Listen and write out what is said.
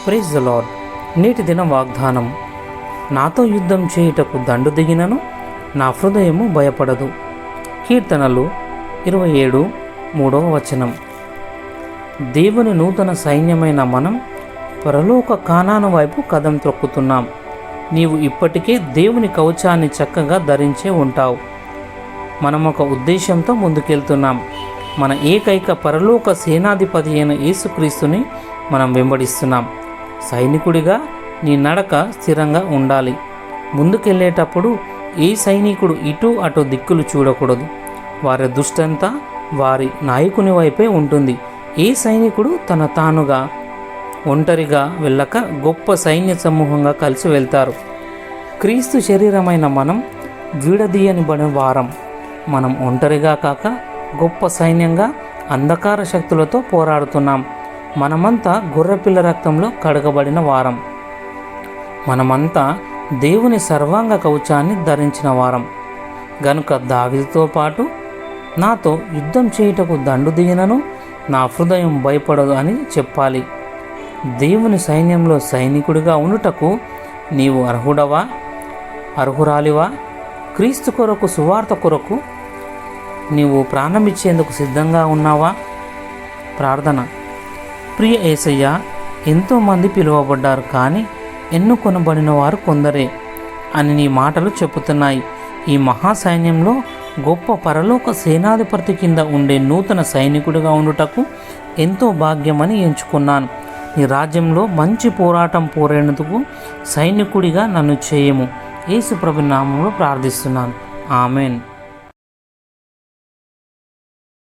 Praise the lord. నేటి దిన వాగ్దానం. నాతో యుద్ధం చేయుటకు దండు దిగినను నా హృదయము భయపడదు. కీర్తనలు 27:3. దేవుని నూతన సైన్యమైన మనం పరలోక కానాను వైపు కదం త్రొక్కుతున్నాం. నీవు ఇప్పటికే దేవుని కవచాన్ని చక్కగా ధరించే ఉంటావు. మనం ఒక ఉద్దేశంతో ముందుకెళ్తున్నాం. మన ఏకైక పరలోక సేనాధిపతి అయిన యేసుక్రీస్తుని మనం వెంబడిస్తున్నాం. సైనికుడిగా నీ నడక స్థిరంగా ఉండాలి. ముందుకెళ్ళేటప్పుడు ఏ సైనికుడు ఇటు అటు దిక్కులు చూడకూడదు. వారి దృష్టంతా వారి నాయకుని వైపే ఉంటుంది. ఏ సైనికుడు తన తానుగా ఒంటరిగా వెళ్ళక గొప్ప సైన్య సమూహంగా కలిసి వెళ్తారు. క్రీస్తు శరీరమైన మనం విడదీయనిబడిన వారం. మనం ఒంటరిగా కాక గొప్ప సైన్యంగా అంధకార శక్తులతో పోరాడుతున్నాం. మనమంతా గొర్రెపిల్ల రక్తంలో కడగబడిన వారం. మనమంతా దేవుని సర్వాంగ కవచాన్ని ధరించిన వారం గనుక దావీదుతో పాటు నాతో యుద్ధం చేయుటకు దండు దిగినను నా హృదయం భయపడదు అని చెప్పాలి. దేవుని సైన్యంలో సైనికుడిగా ఉండుటకు నీవు అర్హుడవా, అర్హురాలివా? క్రీస్తు కొరకు, సువార్త కొరకు నీవు ప్రాణమిచ్చేందుకు సిద్ధంగా ఉన్నావా? ప్రార్థన. ప్రియ యేసయ్య, ఎంతోమంది పిలువబడ్డారు, కానీ ఎన్నుకొనబడిన వారు కొందరే అని నీ మాటలు చెబుతున్నాయి. ఈ మహాసైన్యంలో గొప్ప పరలోక సేనాధిపతి కింద ఉండే నూతన సైనికుడిగా ఉండుటకు ఎంతో భాగ్యమని ఎంచుకున్నాను. నీ రాజ్యంలో మంచి పోరాటం పోరేందుకు సైనికుడిగా నన్ను చేయము. యేసు ప్రభు నామములో ప్రార్థిస్తున్నాను. ఆమెన్.